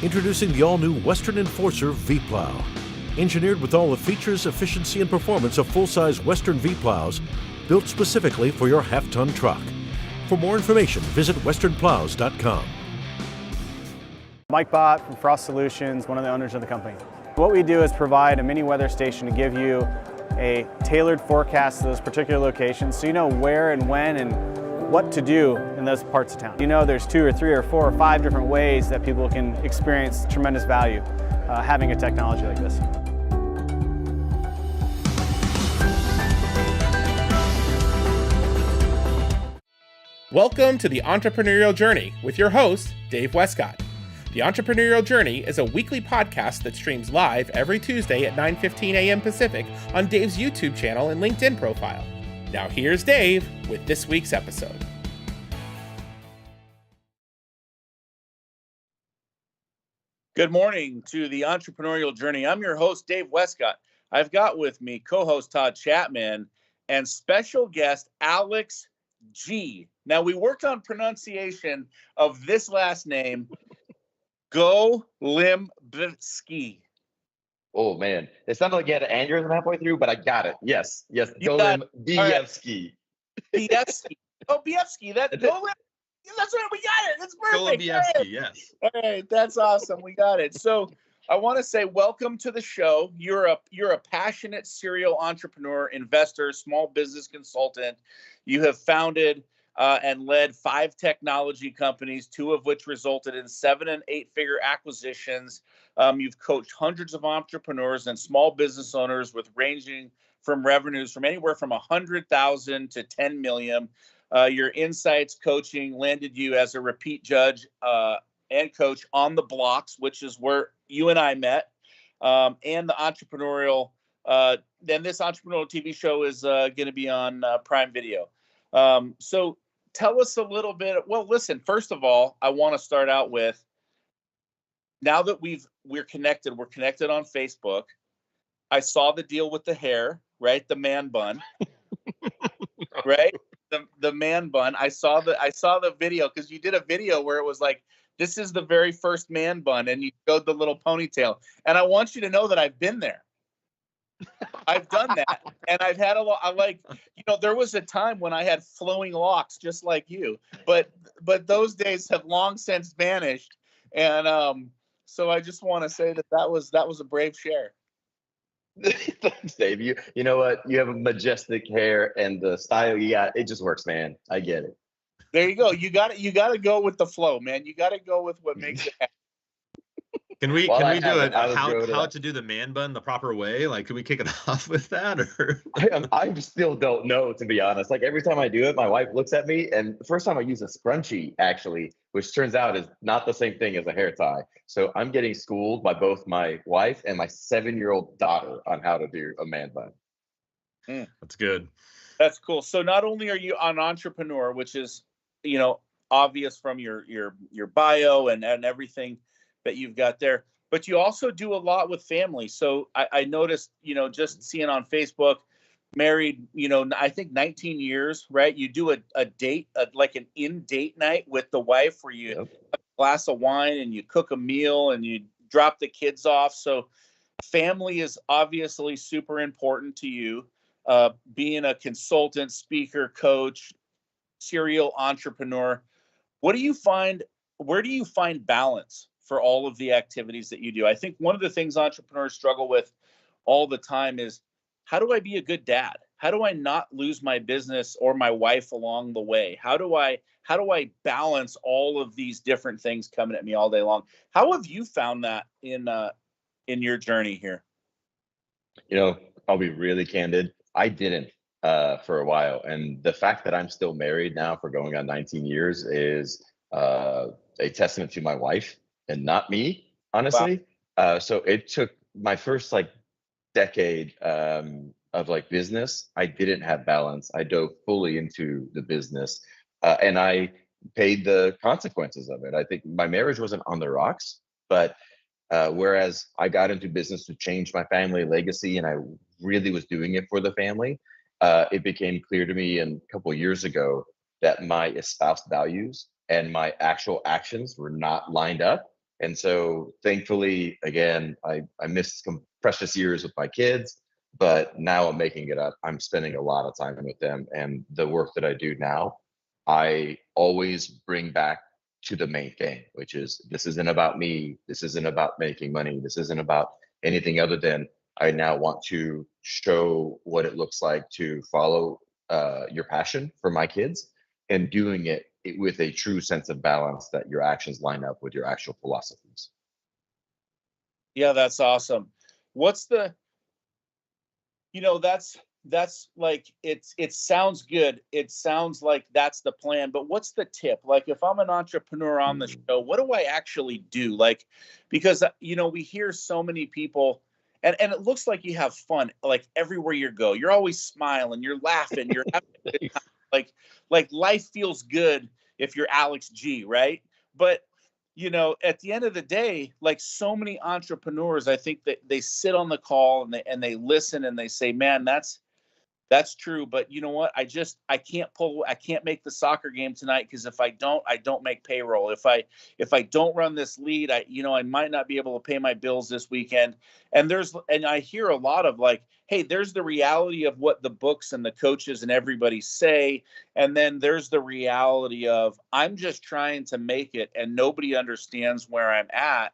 Introducing the all-new Western Enforcer V-Plow. Engineered with all the features, efficiency, and performance of full-size Western V-Plows, built specifically for your half-ton truck. For more information, visit westernplows.com. Mike Bott from Frost Solutions, one of the owners of the company. What we do is provide a mini weather station to give you a tailored forecast to those particular locations so you know where and when and what to do in those parts of town. You know there's 2 or 3 or 4 or 5 different ways that people can experience tremendous value having a technology like this. Welcome to the Entrepreneurial Journey with your host, Dave Westcott. The Entrepreneurial Journey is a weekly podcast that streams live every Tuesday at 9:15 a.m. Pacific on Dave's YouTube channel and LinkedIn profile. Now here's Dave with this week's episode. Good morning to the Entrepreneurial Journey. I'm your host, Dave Westcott. I've got with me co-host Todd Chapman and special guest Alex G. Now, we worked on pronunciation of this last name, Golimbievsky. Oh, man. It sounded like you had an aneurysm halfway through, but I got it. Yes. Golimbievsky. Bievsky. Oh, Bievsky. That's right. We got it. That's perfect. Golimbievsky, yes. All right. That's awesome. We got it. So I want to say welcome to the show. You're a passionate serial entrepreneur, investor, small business consultant. You have founded and led 5 technology companies, 2 of which resulted in 7- and 8-figure acquisitions. You've coached hundreds of entrepreneurs and small business owners with ranging from revenues from anywhere from 100,000 to 10 million. Your insights coaching landed you as a repeat judge and coach on The Blocks, which is where you and I met. And the entrepreneurial, then this entrepreneurial TV show is going to be on Prime Video. So tell us a little bit. Well, listen, first of all, I want to start out with, now that we're connected on Facebook. I saw the deal with the hair, right? The man bun, right? The man bun. I saw the video because you did a video where it was like, this is the very first man bun, and you showed the little ponytail. And I want you to know that I've been there. I've done that, and I've had a lot. There was a time when I had flowing locks just like you, but those days have long since vanished. And so I just want to say that was a brave share. Thanks, Dave. You know what? You have a majestic hair, and the style you got, it just works, man. I get it. There you go. You got to go with the flow, man. You got to go with what makes it happen. Can we do it? How to do the man bun the proper way? Like, can we kick it off with that? Or I still don't know, to be honest. Like, every time I do it, my wife looks at me, and the first time I use a scrunchie, actually, which turns out is not the same thing as a hair tie. So I'm getting schooled by both my wife and my 7-year-old daughter on how to do a man bun. That's good. That's cool. So not only are you an entrepreneur, which is, obvious from your bio and everything that you've got there, but you also do a lot with family. So I noticed, just seeing on Facebook, married, I think 19 years, right? You do a date, like an in-date night with the wife where you have a glass of wine and you cook a meal and you drop the kids off. So family is obviously super important to you. Being a consultant, speaker, coach, serial entrepreneur, where do you find balance for all of the activities that you do? I think one of the things entrepreneurs struggle with all the time is, how do I be a good dad? How do I not lose my business or my wife along the way? How do I balance all of these different things coming at me all day long? How have you found that in your journey here? I'll be really candid. I didn't for a while. And the fact that I'm still married now for going on 19 years is a testament to my wife and not me, honestly. Wow. So it took my first decade of business. I didn't have balance. I dove fully into the business and I paid the consequences of it. I think my marriage wasn't on the rocks, but whereas I got into business to change my family legacy and I really was doing it for the family, it became clear to me a couple of years ago that my espoused values and my actual actions were not lined up. And so thankfully, again, I missed some precious years with my kids, but now I'm making it up. I'm spending a lot of time with them, and the work that I do now, I always bring back to the main thing, which is this isn't about me. This isn't about making money. This isn't about anything other than I now want to show what it looks like to follow your passion for my kids, and doing it with a true sense of balance that your actions line up with your actual philosophies. Yeah, that's awesome. What's the, that's like, it sounds good. It sounds like that's the plan, but what's the tip? Like, if I'm an entrepreneur on the show, what do I actually do? Like, because we hear so many people, and it looks like you have fun like everywhere you go. You're always smiling, you're laughing, you're having a good time. Like life feels good if you're Alex G, right? But at the end of the day, like so many entrepreneurs, I think that they sit on the call and they listen and they say, man, that's true, but you know what? I can't make the soccer game tonight because if I don't make payroll. If I don't run this lead, I might not be able to pay my bills this weekend. And I hear a lot of like, hey, there's the reality of what the books and the coaches and everybody say, and then there's the reality of I'm just trying to make it and nobody understands where I'm at.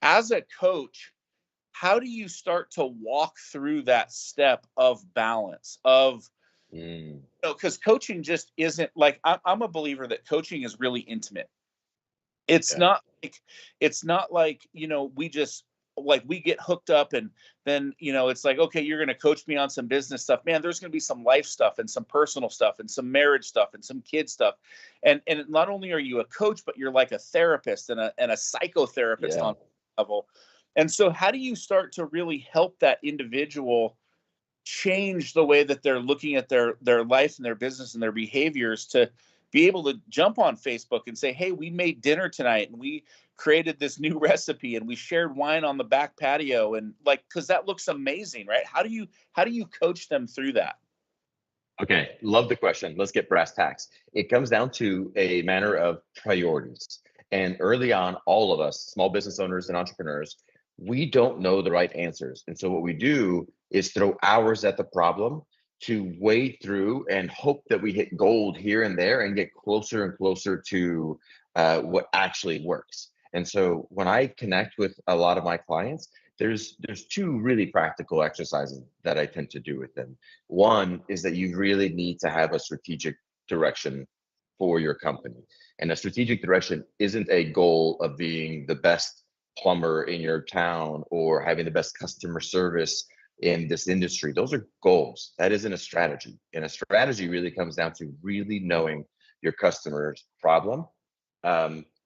As a coach, how do you start to walk through that step of balance of, because coaching just isn't like, I'm a believer that coaching is really intimate. It's not like, we just like, we get hooked up and then, it's like, okay, you're going to coach me on some business stuff, man. There's going to be some life stuff and some personal stuff and some marriage stuff and some kid stuff. And not only are you a coach, but you're like a therapist and a psychotherapist on level. And so how do you start to really help that individual change the way that they're looking at their life and their business and their behaviors to be able to jump on Facebook and say, hey, we made dinner tonight and we created this new recipe and we shared wine on the back patio, and like, because that looks amazing, right? How do you coach them through that? Okay, love the question. Let's get brass tacks. It comes down to a matter of priorities. And early on, all of us, small business owners and entrepreneurs, we don't know the right answers. And so what we do is throw hours at the problem to wade through and hope that we hit gold here and there and get closer and closer to what actually works. And so when I connect with a lot of my clients, there's two really practical exercises that I tend to do with them. One is that you really need to have a strategic direction for your company. And a strategic direction isn't a goal of being the best plumber in your town or having the best customer service in this industry. Those are goals. That isn't a strategy. And a strategy really comes down to really knowing your customer's problem,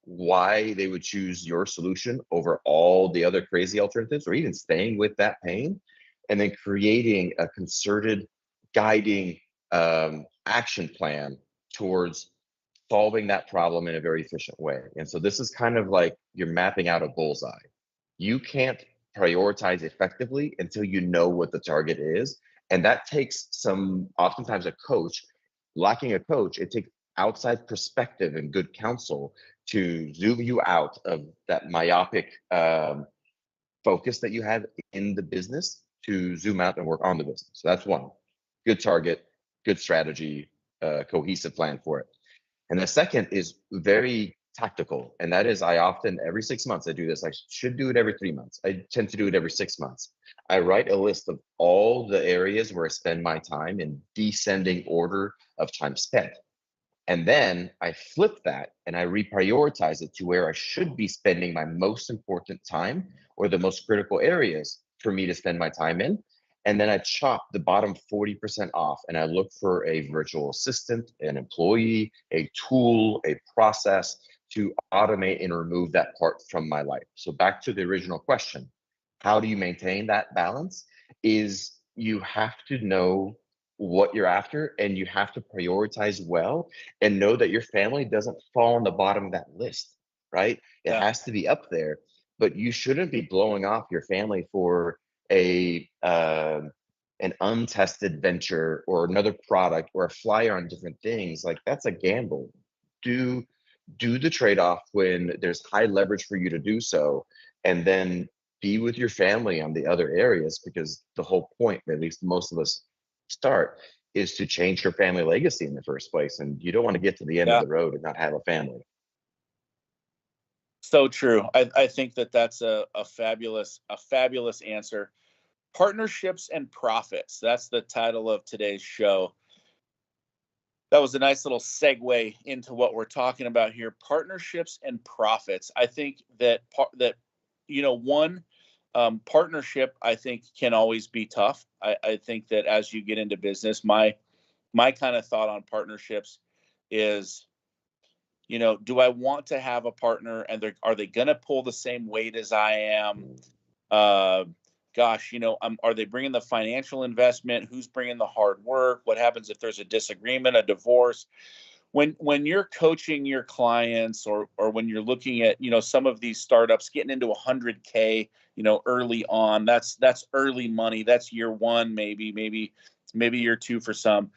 why they would choose your solution over all the other crazy alternatives, or even staying with that pain, and then creating a concerted, guiding action plan towards solving that problem in a very efficient way. And so this is kind of like you're mapping out a bullseye. You can't prioritize effectively until you know what the target is. And that takes oftentimes a coach, lacking a coach, it takes outside perspective and good counsel to zoom you out of that myopic focus that you have in the business to zoom out and work on the business. So that's one. Good target, good strategy, cohesive plan for it. And the second is very tactical. And that is, every 6 months I do this. I should do it every 3 months. I tend to do it every 6 months. I write a list of all the areas where I spend my time in descending order of time spent. And then I flip that and I reprioritize it to where I should be spending my most important time or the most critical areas for me to spend my time in. And then I chop the bottom 40% off and I look for a virtual assistant, an employee, a tool, a process to automate and remove that part from my life. So back to the original question, how do you maintain that balance? Is you have to know what you're after and you have to prioritize well and know that your family doesn't fall on the bottom of that list, right? It has to be up there, but you shouldn't be blowing off your family for an untested venture or another product or a flyer on different things. Like, that's a gamble. Do do the trade-off when there's high leverage for you to do so, and then be with your family on the other areas, because the whole point, at least most of us start, is to change your family legacy in the first place. And you don't want to get to the end of the road and not have a family. So true. I think that's a fabulous answer. Partnerships and profits. That's the title of today's show. That was a nice little segue into what we're talking about here. Partnerships and profits. I think that one partnership, I think, can always be tough. I think that as you get into business, my kind of thought on partnerships is, do I want to have a partner, and are they going to pull the same weight as I am? Are they bringing the financial investment? Who's bringing the hard work? What happens if there's a disagreement, a divorce? When you're coaching your clients, or when you're looking at, some of these startups getting into 100K, early on, that's early money. That's year one, maybe year two for some.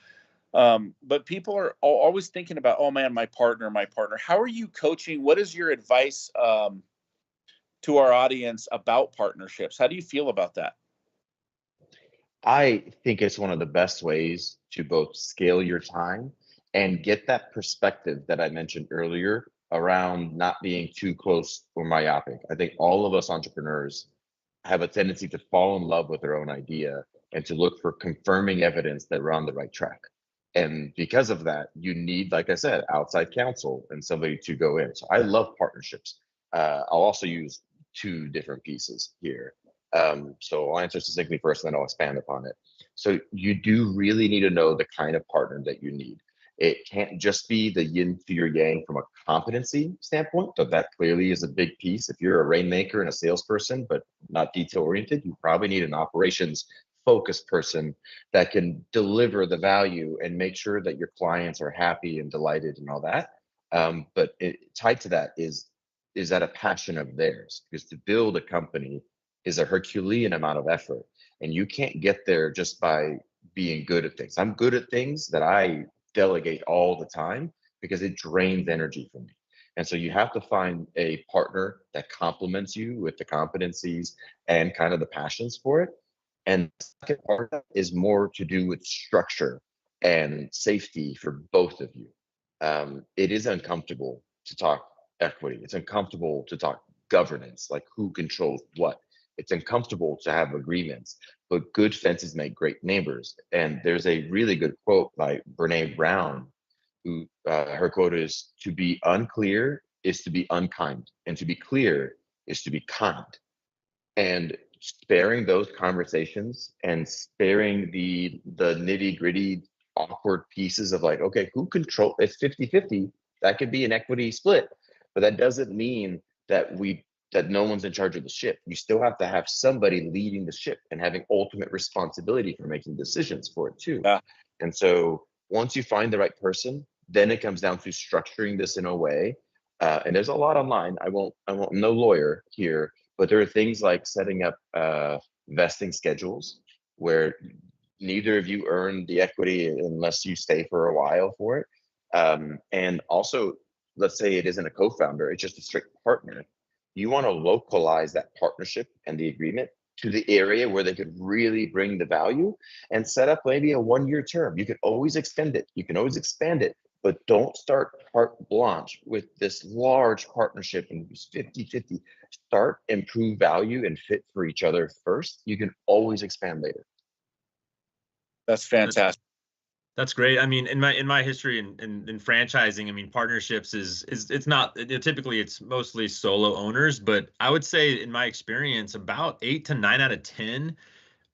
But people are always thinking about, oh man, my partner. How are you coaching? What is your advice to our audience about partnerships? How do you feel about that? I think it's one of the best ways to both scale your time and get that perspective that I mentioned earlier around not being too close or myopic. I think all of us entrepreneurs have a tendency to fall in love with their own idea and to look for confirming evidence that we're on the right track. And because of that, you need, like I said, outside counsel and somebody to go in. So I love partnerships. I'll also use two different pieces here. So I'll answer succinctly first, and then I'll expand upon it. So you do really need to know the kind of partner that you need. It can't just be the yin to your yang from a competency standpoint, though that clearly is a big piece. If you're a rainmaker and a salesperson, but not detail oriented, you probably need an operations focused person that can deliver the value and make sure that your clients are happy and delighted and all that. But tied to that is that a passion of theirs? Because to build a company is a Herculean amount of effort, and you can't get there just by being good at things. I'm good at things that I delegate all the time because it drains energy from me. And so you have to find a partner that complements you with the competencies and kind of the passions for it. And the second part is more to do with structure and safety for both of you. It is uncomfortable to talk equity. It's uncomfortable to talk governance, like who controls what. It's uncomfortable to have agreements, but good fences make great neighbors. And there's a really good quote by Brene Brown, who her quote is, "To be unclear is to be unkind, and to be clear is to be kind." And sparing those conversations and sparing the nitty gritty awkward pieces of like, okay, who control, it's 50-50, that could be an equity split, but that doesn't mean that no one's in charge of the ship. You still have to have somebody leading the ship and having ultimate responsibility for making decisions for it too. And so once you find the right person, then it comes down to structuring this in a way, and there's a lot online. I won't no lawyer here, but there are things like setting up vesting schedules where neither of you earn the equity unless you stay for a while for it. And also, let's say it isn't a co-founder, it's just a strict partner. You want to localize that partnership and the agreement to the area where they could really bring the value, and set up maybe a 1-year term. You can always extend it, you can always expand it, but don't start carte blanche with this large partnership and 50-50. Start, improve value, and fit for each other first. You can always expand later. That's fantastic. That's great. I mean, in my history in franchising, I mean, partnerships it's not, typically it's mostly solo owners, but I would say in my experience, about 8 to 9 out of 10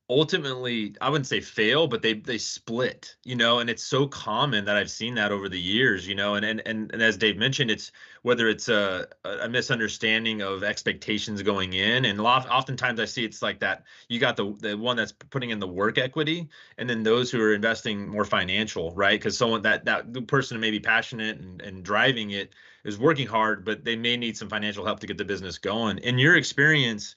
ultimately, I wouldn't say fail, but they split, and it's so common that I've seen that over the years, and as Dave mentioned, it's whether it's a misunderstanding of expectations going in, and oftentimes I see it's like that. You got the one that's putting in the work equity, and then those who are investing more financial, right? Because someone that the person may be passionate and driving it is working hard, but they may need some financial help to get the business going. In your experience,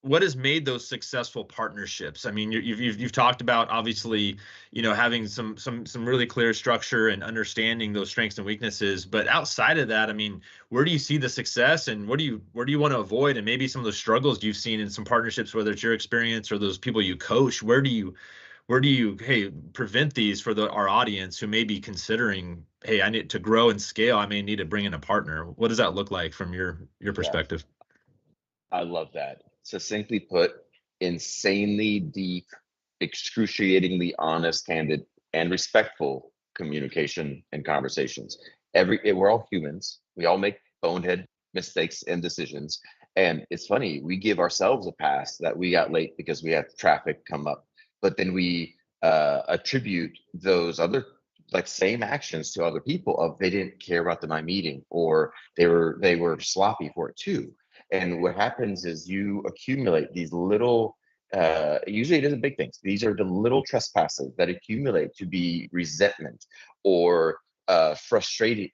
what has made those successful partnerships? I mean, you've talked about, obviously, having some really clear structure and understanding those strengths and weaknesses. But outside of that, I mean, where do you see the success, and where do you want to avoid, and maybe some of the struggles you've seen in some partnerships, whether it's your experience or those people you coach? Where do you prevent these for our audience who may be considering, hey, I need to grow and scale, I may need to bring in a partner? What does that look like from your Yeah, perspective? I love that. Succinctly put, insanely deep, excruciatingly honest, candid, and respectful communication and conversations. We're all humans. We all make bonehead mistakes and decisions. And it's funny, we give ourselves a pass that we got late because we had traffic come up, but then we attribute those other like same actions to other people of they didn't care about my meeting, or they were sloppy for it too. And what happens is you accumulate these little, usually it isn't big things. These are the little trespasses that accumulate to be resentment or frustration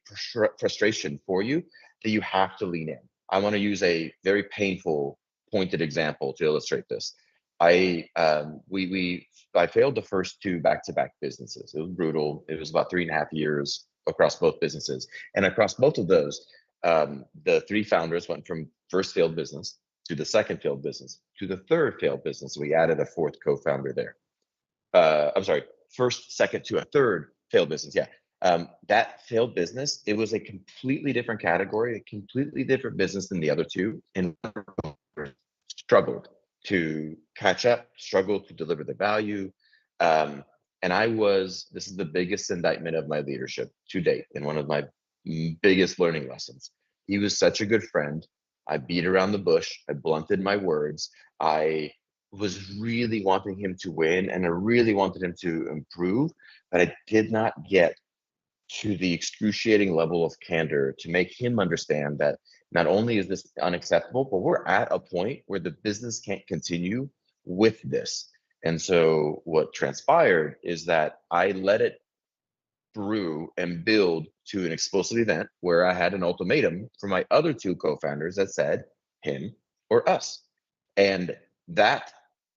for you, that you have to lean in. I want to use a very painful, pointed example to illustrate this. I failed the first two back-to-back businesses. It was brutal. It was about 3.5 years across both businesses, and across both of those, the three founders went from first failed business to the second failed business to the third failed business. We added a fourth co-founder there. I'm sorry, first, second to a third failed business. Yeah. That failed business, it was a completely different category, a completely different business than the other two, and struggled to catch up, struggled to deliver the value. And this is the biggest indictment of my leadership to date, and one of my biggest learning lessons. He was such a good friend. I beat around the bush. I blunted my words. I was really wanting him to win, and I really wanted him to improve, but I did not get to the excruciating level of candor to make him understand that not only is this unacceptable, but we're at a point where the business can't continue with this. And so what transpired is that I let it brew and build to an explosive event where I had an ultimatum for my other two co-founders that said him or us. And that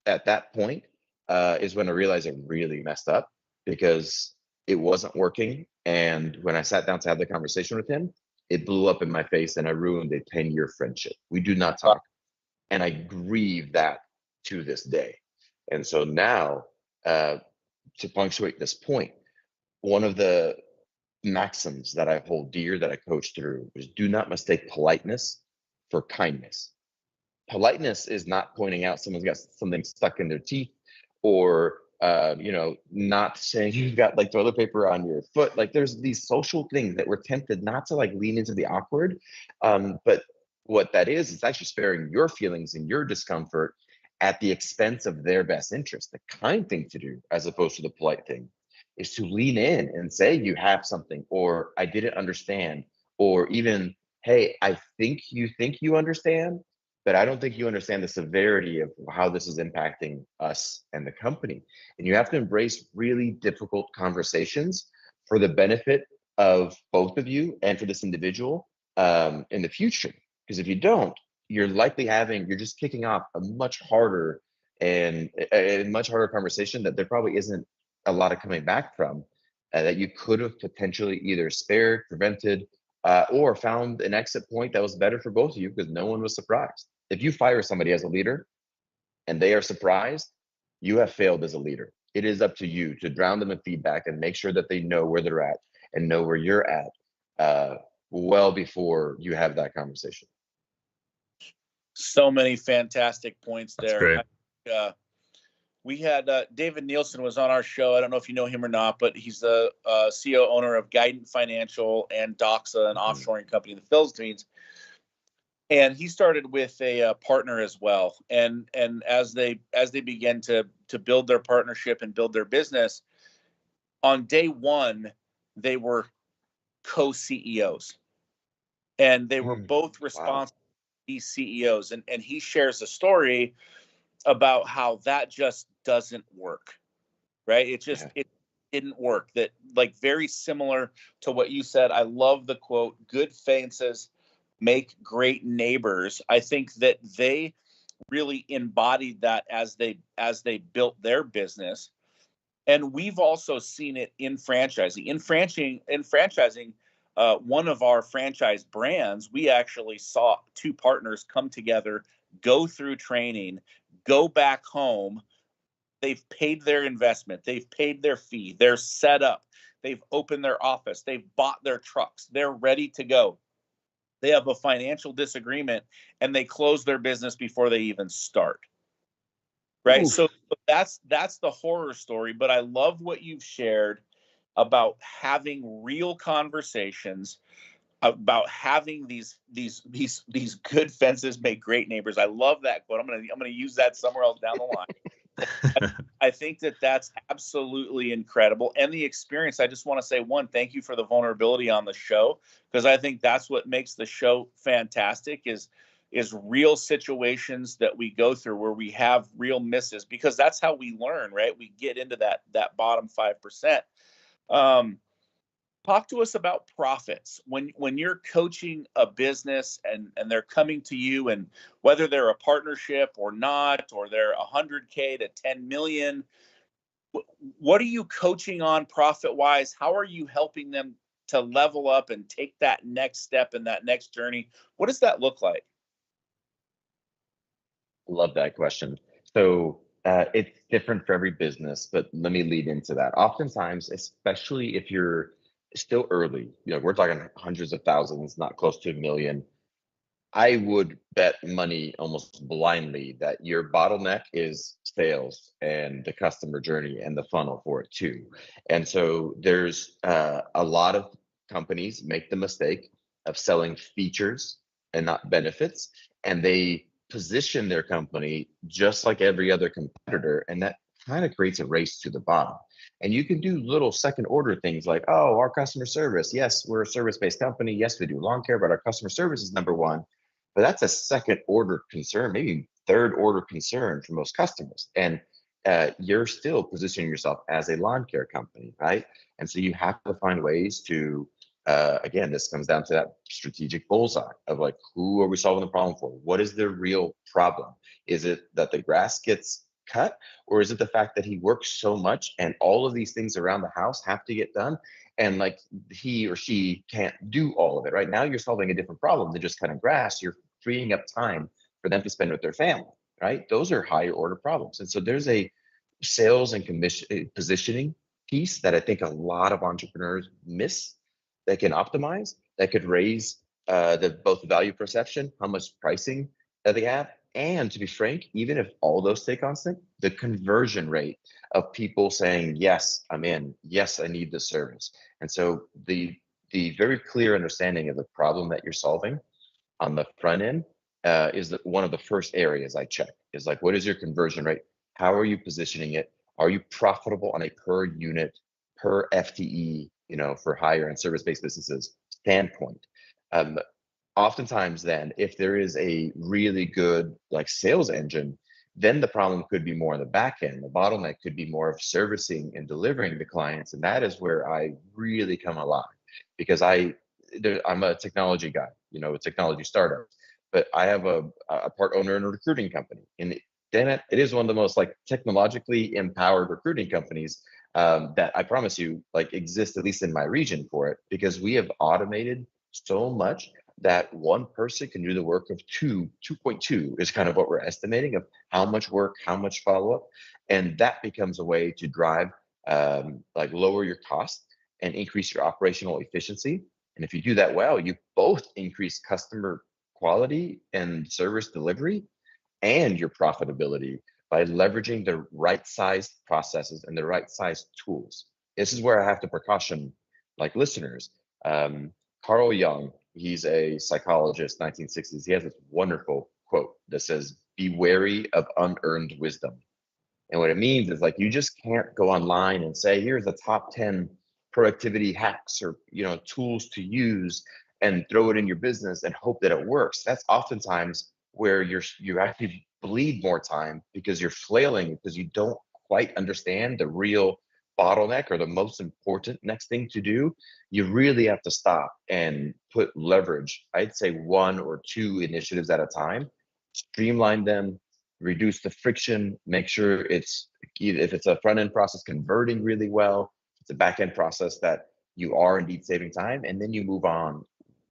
at that point is when I realized I really messed up, because it wasn't working. And when I sat down to have the conversation with him, it blew up in my face, and I ruined a 10-year friendship. We do not talk. And I grieve that to this day. And so now, to punctuate this point, one of the maxims that I hold dear, that I coach through, is do not mistake politeness for kindness. Politeness is not pointing out someone's got something stuck in their teeth, or not saying you've got like toilet paper on your foot. Like, there's these social things that we're tempted not to like lean into the awkward. But what that is, it's actually sparing your feelings and your discomfort at the expense of their best interest. The kind thing to do, as opposed to the polite thing, is to lean in and say you have something, or I didn't understand, or even, hey, I think you understand, but I don't think you understand the severity of how this is impacting us and the company. And you have to embrace really difficult conversations for the benefit of both of you and for this individual in the future. Because if you don't, you're just kicking off a much harder conversation that there probably isn't a lot of coming back from, that you could have potentially either spared, prevented, or found an exit point that was better for both of you, because no one was surprised. If you fire somebody as a leader and they are surprised, you have failed as a leader. It is up to you to drown them in feedback and make sure that they know where they're at and know where you're at well before you have that conversation. So many fantastic points there. That's great. We had David Nielsen was on our show. I don't know if you know him or not, but he's the CEO owner of Guidant Financial and Doxa, an offshoring company in the Philippines. And he started with a partner as well. And as they began to build their partnership and build their business, on day one, they were co-CEOs. And they were both responsible for these CEOs. And he shares a story about how that just doesn't work, right? It didn't work. That, like, very similar to what you said. I love the quote, good faces make great neighbors. I think that they really embodied that as they built their business. And we've also seen it in franchising. In franchising, one of our franchise brands, we actually saw two partners come together, go through training, go back home. They've paid their investment, they've paid their fee, they're set up, they've opened their office, they've bought their trucks, they're ready to go. They have a financial disagreement and they close their business before they even start. Right. Oof. So that's the horror story. But I love what you've shared about having real conversations, about having these good fences make great neighbors. I love that quote. I'm gonna use that somewhere else down the line. I think that that's absolutely incredible. And the experience, I just want to say, one, thank you for the vulnerability on the show, because I think that's what makes the show fantastic is real situations that we go through where we have real misses, because that's how we learn, right? We get into that bottom 5%. Talk to us about profits when you're coaching a business and they're coming to you, and whether they're a partnership or not, or they're 100K to 10 million. What are you coaching on profit wise? How are you helping them to level up and take that next step in that next journey? What does that look like? Love that question. So it's different for every business, but let me lead into that. Oftentimes, especially if you're still early, we're talking hundreds of thousands, not close to a million. I would bet money almost blindly that your bottleneck is sales and the customer journey and the funnel for it too. And so there's a lot of companies make the mistake of selling features and not benefits, and they position their company just like every other competitor, and that kind of creates a race to the bottom. And you can do little second order things like, oh, our customer service, yes, we're a service-based company, yes, we do lawn care, but our customer service is number one. But that's a second order concern, maybe third order concern for most customers. And you're still positioning yourself as a lawn care company, right? And so you have to find ways to, again, this comes down to that strategic bullseye of like, who are we solving the problem for? What is the real problem? Is it that the grass gets cut, or is it the fact that he works so much and all of these things around the house have to get done, and like he or she can't do all of it? Right now you're solving a different problem than just cutting grass. You're freeing up time for them to spend with their family, right? Those are higher order problems. And so there's a sales and commission positioning piece that I think a lot of entrepreneurs miss, that can optimize, that could raise both the value perception, how much pricing that they have. And to be frank, even if all those stay constant, the conversion rate of people saying, yes, I'm in, yes, I need this service. And so the very clear understanding of the problem that you're solving on the front end is one of the first areas I check, is like, what is your conversion rate? How are you positioning it? Are you profitable on a per unit, per FTE, for higher and service-based businesses standpoint? Oftentimes then, if there is a really good like sales engine, then the problem could be more on the back end. The bottleneck could be more of servicing and delivering the clients. And that is where I really come alive, because I'm a technology guy, a technology startup, but I have a part owner in a recruiting company. And damn it, it is one of the most like technologically empowered recruiting companies that I promise you like exist, at least in my region, for it, because we have automated so much that one person can do the work of 2.2 is kind of what we're estimating of how much work, how much follow-up. And that becomes a way to drive, like lower your cost and increase your operational efficiency. And if you do that well, you both increase customer quality and service delivery and your profitability by leveraging the right sized processes and the right sized tools. This is where I have to precaution like listeners. Carl Jung, he's a psychologist, 1960s. He has this wonderful quote that says, "Be wary of unearned wisdom." And what it means is like, you just can't go online and say, here's the top 10 productivity hacks or, tools to use, and throw it in your business and hope that it works. That's oftentimes where you actually bleed more time, because you're flailing because you don't quite understand the real bottleneck or the most important next thing to do. You really have to stop and put leverage, I'd say 1 or 2 initiatives at a time, streamline them, reduce the friction, make sure it's, if it's a front end process, converting really well, it's a back end process that you are indeed saving time, and then you move on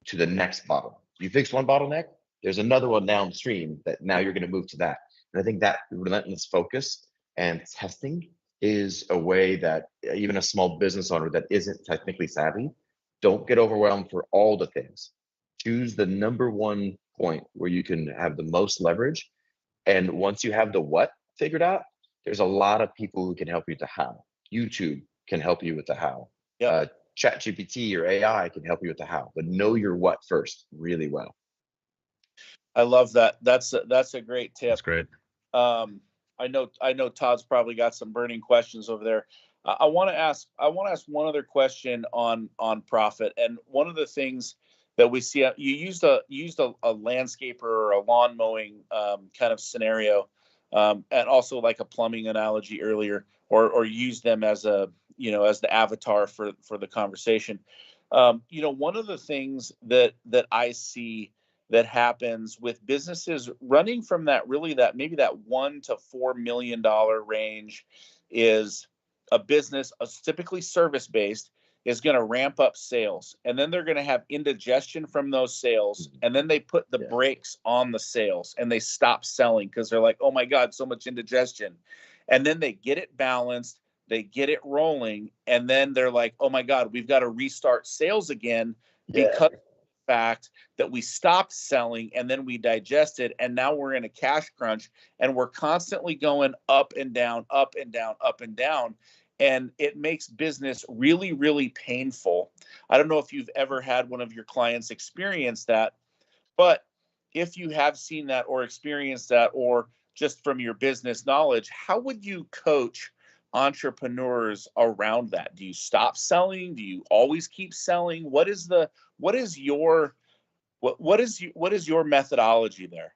to the next bottleneck. You fix one bottleneck, there's another one downstream that now you're going to move to that. And I think that relentless focus and testing is a way that even a small business owner that isn't technically savvy, don't get overwhelmed for all the things. Choose the number one point where you can have the most leverage. And once you have the what figured out, there's a lot of people who can help you with the how. YouTube can help you with the how. Yep. ChatGPT or AI can help you with the how, but know your what first really well. I love that. That's a great tip. That's great. I know Todd's probably got some burning questions over there. I want to ask one other question on profit. And one of the things that we see, you used a landscaper or a lawn mowing kind of scenario, and also like a plumbing analogy earlier, or use them as a, as the avatar for the conversation. One of the things that I see that happens with businesses running from that maybe that $1 to $4 million range is a business, typically service based, is going to ramp up sales, and then they're going to have indigestion from those sales, and then they put the brakes on the sales and they stop selling because they're like, oh my God, so much indigestion. And then they get it balanced, they get it rolling, and then they're like, oh my God, we've got to restart sales again because fact that we stopped selling and then we digested, and now we're in a cash crunch, and we're constantly going up and down, up and down, up and down. And it makes business really, really painful. I don't know if you've ever had one of your clients experience that, but if you have seen that or experienced that, or just from your business knowledge, how would you coach entrepreneurs around that? Do you stop selling? Do you always keep selling? What is your methodology there?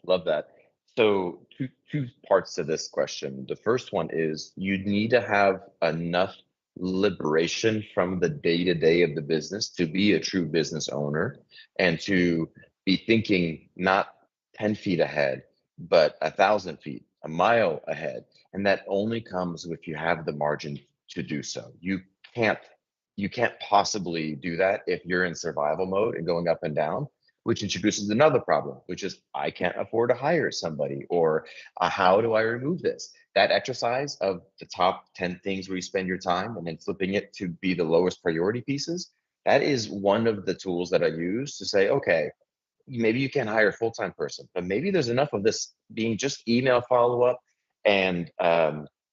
Love that. So two parts to this question. The first one is you need to have enough liberation from the day-to-day of the business to be a true business owner, and to be thinking not 10 feet ahead, but 1,000 feet, a mile ahead. And that only comes if you have the margin to do so. You can't possibly do that if you're in survival mode and going up and down, which introduces another problem, which is I can't afford to hire somebody, or how do I remove this? That exercise of the top 10 things where you spend your time and then flipping it to be the lowest priority pieces, that is one of the tools that I use to say, okay, maybe you can't hire a full-time person, but maybe there's enough of this being just email follow-up and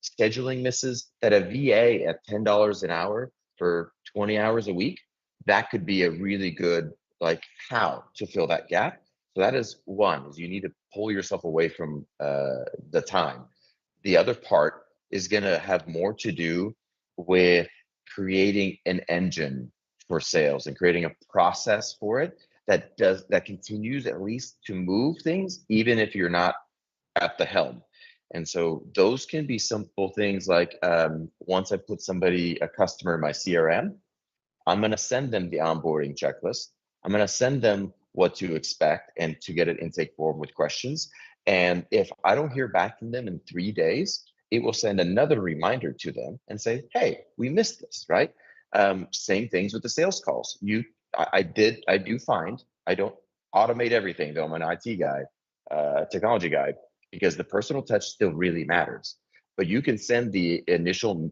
scheduling misses that a VA at $10 an hour for 20 hours a week, that could be a really good, like, how to fill that gap. So that is one, is you need to pull yourself away from the time. The other part is going to have more to do with creating an engine for sales and creating a process for it that continues at least to move things, even if you're not at the helm. And so those can be simple things like once I put a customer in my CRM, I'm going to send them the onboarding checklist. I'm going to send them what to expect and to get an intake form with questions. And if I don't hear back from them in 3 days, it will send another reminder to them and say, hey, we missed this, right? Same things with the sales calls. I don't automate everything though. I'm an IT guy, technology guy, because the personal touch still really matters. But you can send the initial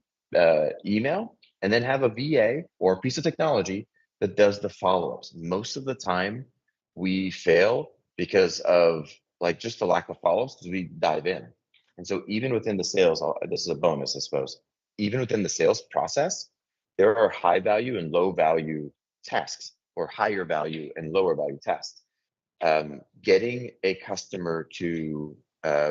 email and then have a VA or a piece of technology that does the follow-ups. Most of the time we fail because of just the lack of follow-ups, because we dive in. And so even within the sales, this is a bonus, I suppose, even within the sales process, there are high value and low value tasks, or higher value and lower value tasks. Getting a customer to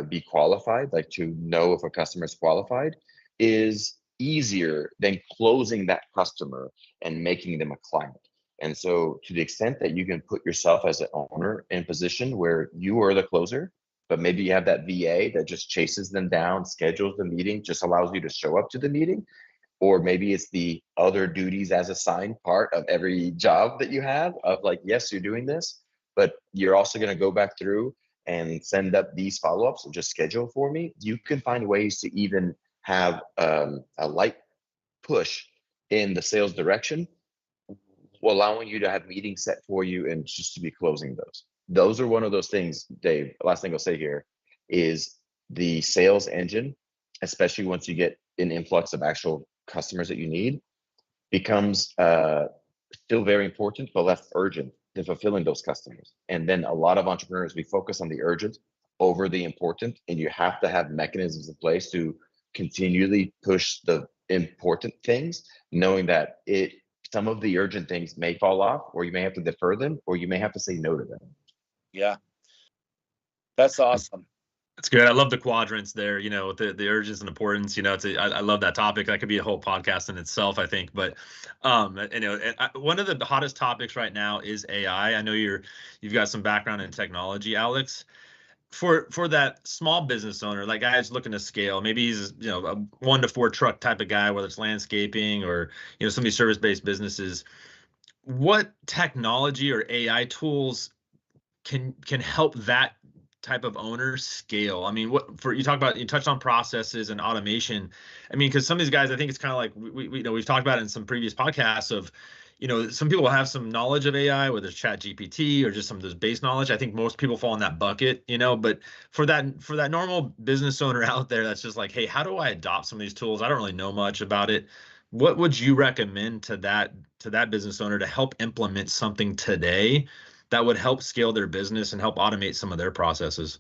be qualified, to know if a customer is qualified, is easier than closing that customer and making them a client. And so to the extent that you can put yourself as an owner in a position where you are the closer, but maybe you have that VA that just chases them down, schedules the meeting, just allows you to show up to the meeting, or maybe it's the other duties as assigned part of every job that you have of yes, you're doing this, but you're also going to go back through and send up these follow-ups or just schedule for me, you can find ways to even have a light push in the sales direction, allowing you to have meetings set for you and just to be closing those. Those are one of those things, Dave. Last thing I'll say here is the sales engine, especially once you get an influx of actual customers that you need, becomes still very important, but less urgent than fulfilling those customers. And then a lot of entrepreneurs, we focus on the urgent over the important, and you have to have mechanisms in place to continually push the important things, knowing that some of the urgent things may fall off, or you may have to defer them, or you may have to say no to them. Yeah, that's awesome. That's good. I love the quadrants there, the urgency and importance, I love that topic. That could be a whole podcast in itself, I think. But, one of the hottest topics right now is AI. I know you've got some background in technology, Alex. For that small business owner, that guy is looking to scale. Maybe he's, a 1 to 4 truck type of guy, whether it's landscaping or, some of these service-based businesses. What technology or AI tools can help that type of owner scale? I mean, you touched on processes and automation. I mean, because some of these guys, I think it's kind of like we've talked about it in some previous podcasts of, some people will have some knowledge of AI, whether it's Chat GPT or just some of this base knowledge. I think most people fall in that bucket, but for that normal business owner out there, that's just like, hey, how do I adopt some of these tools? I don't really know much about it. What would you recommend to that business owner to help implement something today that would help scale their business and help automate some of their processes?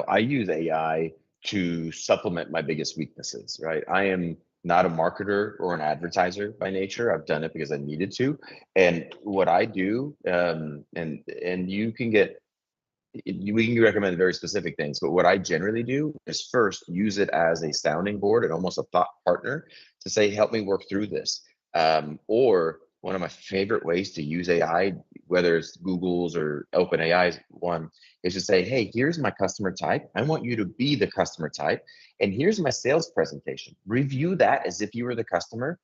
I use AI to supplement my biggest weaknesses, right? I am not a marketer or an advertiser by nature. I've done it because I needed to. And what I do, and we can recommend very specific things, but what I generally do is first use it as a sounding board and almost a thought partner to say, help me work through this. Or one of my favorite ways to use AI, whether it's Google's or OpenAI's one, is to say, hey, here's my customer type. I want you to be the customer type. And here's my sales presentation. Review that as if you were the customer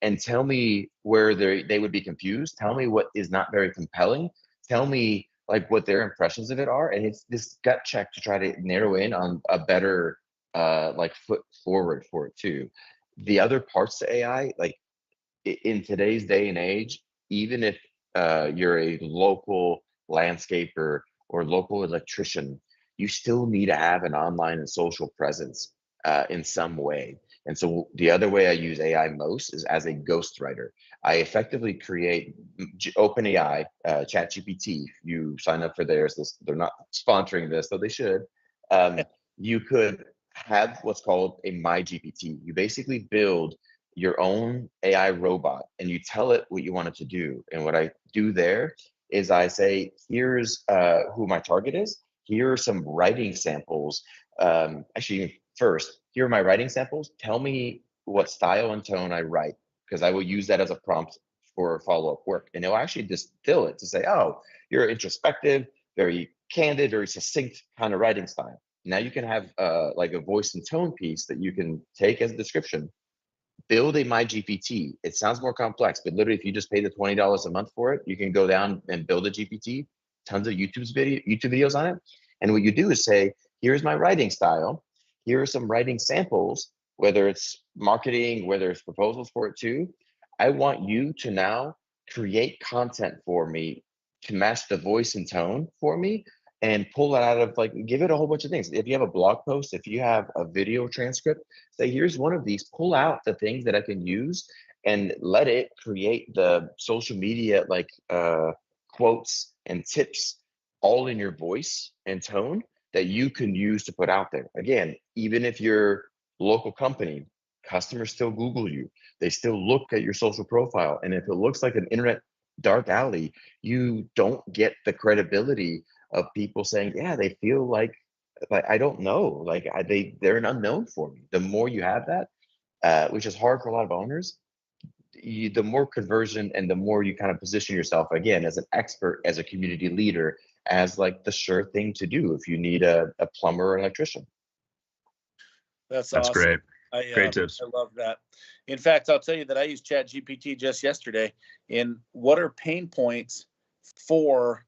and tell me where they would be confused. Tell me what is not very compelling. Tell me like what their impressions of it are. And it's this gut check to try to narrow in on a better foot forward for it too. The other parts to AI, like in today's day and age, even if you're a local landscaper or local electrician, you still need to have an online and social presence in some way. And so the other way I use AI most is as a ghostwriter. I effectively create OpenAI, ChatGPT. You sign up for theirs. They're not sponsoring this, though they should. You could have what's called a MyGPT. You basically build your own AI robot and you tell it what you want it to do. And what I do there is I say, here's who my target is. Here are some writing samples. Actually, first, here are my writing samples. Tell me what style and tone I write, because I will use that as a prompt for follow-up work. And it'll actually distill it to say, oh, you're introspective, very candid, very succinct kind of writing style. Now you can have like a voice and tone piece that you can take as a description. Build a MyGPT. It sounds more complex, but literally if you just pay the $20 a month for it, you can go down and build a GPT, tons of YouTube videos on it. And what you do is say, here's my writing style. Here are some writing samples, whether it's marketing, whether it's proposals for it too. I want you to now create content for me to match the voice and tone for me and pull it out of, like, give it a whole bunch of things. If you have a blog post, if you have a video transcript, say, here's one of these, pull out the things that I can use and let it create the social media, like quotes and tips all in your voice and tone that you can use to put out there. Again, even if you're local company, customers still Google you. They still look at your social profile. And if it looks like an internet dark alley, you don't get the credibility of people saying, yeah, they feel like I don't know, like they're an unknown for me. The more you have that, which is hard for a lot of owners, the more conversion and the more you kind of position yourself again as an expert, as a community leader, as like the sure thing to do if you need a plumber or electrician. That's awesome. Great. Great tips. I love that. In fact, I'll tell you that I used ChatGPT just yesterday in what are pain points for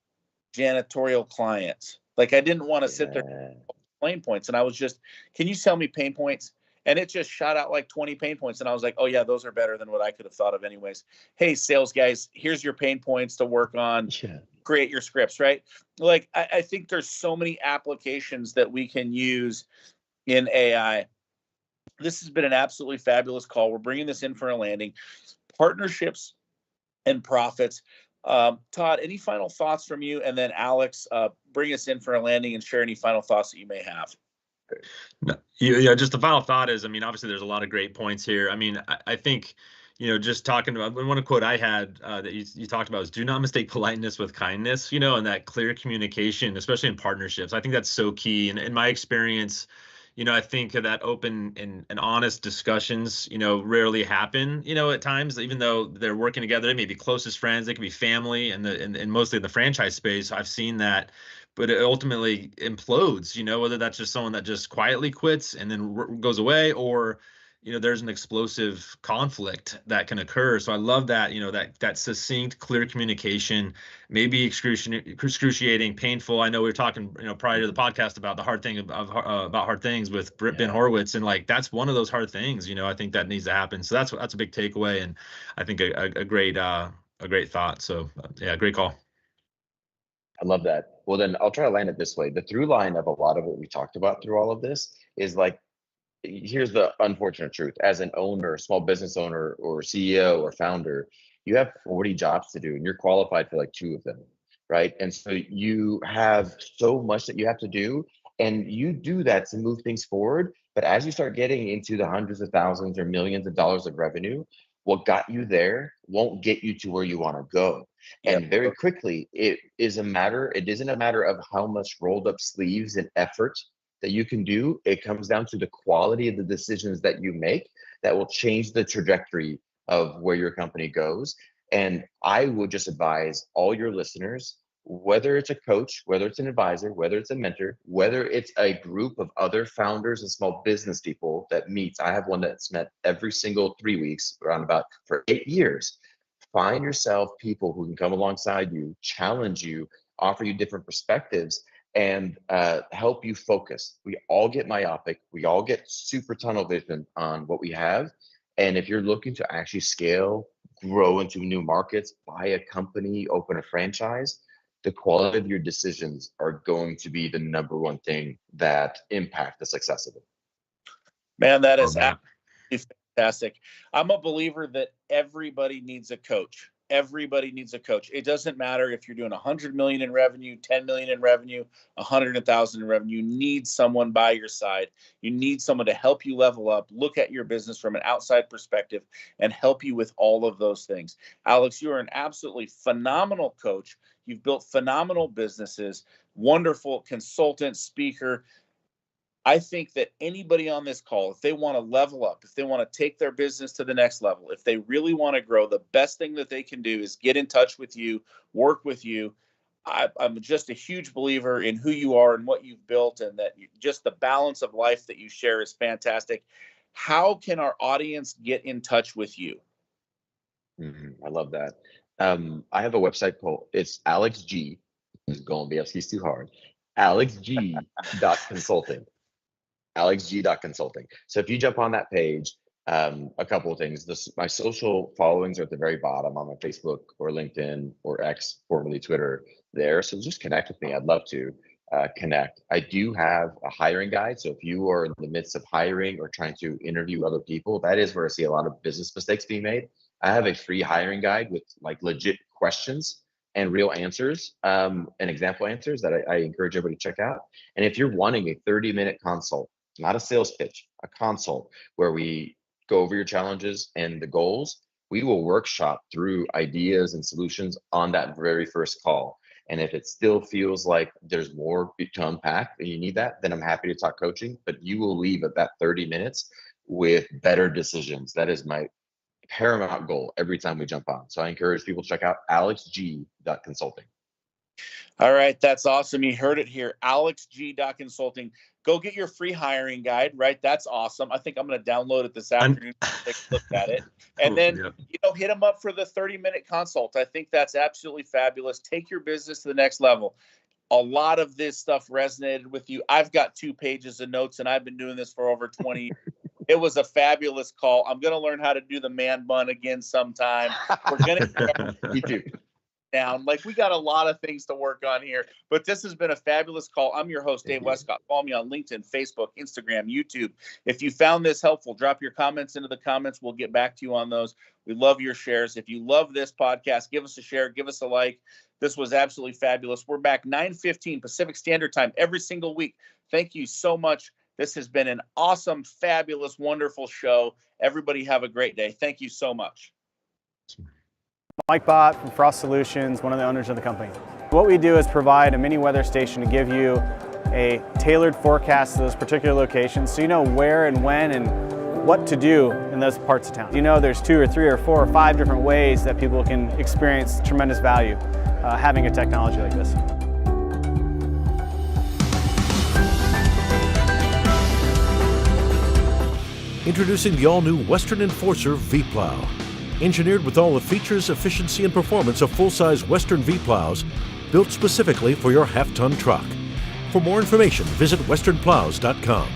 janitorial clients. Like, I didn't want to sit there Yeah. pain points. And I was just, can you tell me pain points? And it just shot out like 20 pain points. And I was like, oh yeah, those are better than what I could have thought of anyways. Hey, sales guys, here's your pain points to work on. Yeah. Create your scripts, right? Like, I think there's so many applications that we can use in AI. This has been an absolutely fabulous call. We're bringing this in for a landing. Partnerships and profits. Todd, any final thoughts from you? And then Alex, bring us in for a landing and share any final thoughts that you may have. No, yeah, just the final thought is, I mean, obviously there's a lot of great points here. I mean, I think, just talking about one quote I had that you talked about is, do not mistake politeness with kindness, and that clear communication, especially in partnerships. I think that's so key. And in my experience, I think that open and honest discussions, rarely happen, at times, even though they're working together. They may be closest friends, they could be family, and mostly in the franchise space, I've seen that. But it ultimately implodes, whether that's just someone that just quietly quits and then goes away, or there's an explosive conflict that can occur. So I love that, that succinct, clear communication, maybe excruciating, painful. I know we were talking, prior to the podcast about the hard thing about hard things with Ben Horowitz, and like that's one of those hard things. I think that needs to happen. So that's a big takeaway, and I think a great thought. So yeah, great call. I love that. Well, then I'll try to land it this way. The through line of a lot of what we talked about through all of this is like, here's the unfortunate truth. As an owner, small business owner or CEO or founder, you have 40 jobs to do and you're qualified for like 2 of them, right? And so you have so much that you have to do, and you do that to move things forward. But as you start getting into the hundreds of thousands or millions of dollars of revenue, what got you there won't get you to where you want to go. And very quickly, it isn't a matter of how much rolled up sleeves and effort that you can do. It comes down to the quality of the decisions that you make that will change the trajectory of where your company goes. And I would just advise all your listeners, whether it's a coach, whether it's an advisor, whether it's a mentor, whether it's a group of other founders and small business people that meets. I have one that's met every single 3 weeks, around about for 8 years. Find yourself people who can come alongside you, challenge you, offer you different perspectives, and help you focus. We all get myopic. We all get super tunnel vision on what we have. And if you're looking to actually scale, grow into new markets, buy a company, open a franchise, the quality of your decisions are going to be the number one thing that impact the success of it. Man, that is absolutely fantastic. I'm a believer that everybody needs a coach. Everybody needs a coach. It doesn't matter if you're doing 100 million in revenue, 10 million in revenue, 100,000 in revenue. You need someone by your side. You need someone to help you level up, look at your business from an outside perspective, and help you with all of those things. Alex, you are an absolutely phenomenal coach. You've built phenomenal businesses, wonderful consultant, speaker. I think that anybody on this call, if they want to level up, if they want to take their business to the next level, if they really want to grow, the best thing that they can do is get in touch with you, work with you. I'm just a huge believer in who you are and what you've built, and that just the balance of life that you share is fantastic. How can our audience get in touch with you? I love that. I have a website called, it's Alex G. Golimbievsky's too hard. AlexG.consulting. AlexG.consulting. So if you jump on that page, a couple of things. My social followings are at the very bottom on my Facebook or LinkedIn or X, formerly Twitter, there. So just connect with me. I'd love to connect. I do have a hiring guide. So if you are in the midst of hiring or trying to interview other people, that is where I see a lot of business mistakes being made. I have a free hiring guide with like legit questions and real answers and example answers that I encourage everybody to check out. And if you're wanting a 30-minute consult, not a sales pitch, a consult where we go over your challenges and the goals, we will workshop through ideas and solutions on that very first call. And if it still feels like there's more to unpack and you need that, then I'm happy to talk coaching, but you will leave at that 30 minutes with better decisions. That is my paramount goal every time we jump on. So I encourage people to check out AlexG.consulting. All right, that's awesome. You heard it here, AlexG.consulting. Go get your free hiring guide, right? That's awesome. I think I'm going to download it this afternoon, take a look at it. And then, hit them up for the 30-minute consult. I think that's absolutely fabulous. Take your business to the next level. a lot of this stuff resonated with you. I've got 2 pages of notes, and I've been doing this for over 20 years. It was a fabulous call. I'm going to learn how to do the man bun again sometime. We're going to Me too. down. Like, we got a lot of things to work on here, but this has been a fabulous call. I'm your host, Dave Westcott. Follow me on LinkedIn, Facebook, Instagram, YouTube. If you found this helpful, drop your comments into the comments. We'll get back to you on those. We love your shares. If you love this podcast, give us a share, give us a like. This was absolutely fabulous. We're back 9:15 Pacific Standard Time every single week. Thank you so much. This has been an awesome, fabulous, wonderful show. Everybody have a great day. Thank you so much. Mike Bott from Frost Solutions, one of the owners of the company. What we do is provide a mini weather station to give you a tailored forecast to those particular locations so you know where and when and what to do in those parts of town. You know there's 2 or 3 or 4 or 5 different ways that people can experience tremendous value having a technology like this. Introducing the all-new Western Enforcer V-Plow. Engineered with all the features, efficiency, and performance of full-size Western V-Plows, built specifically for your half-ton truck. For more information, visit westernplows.com.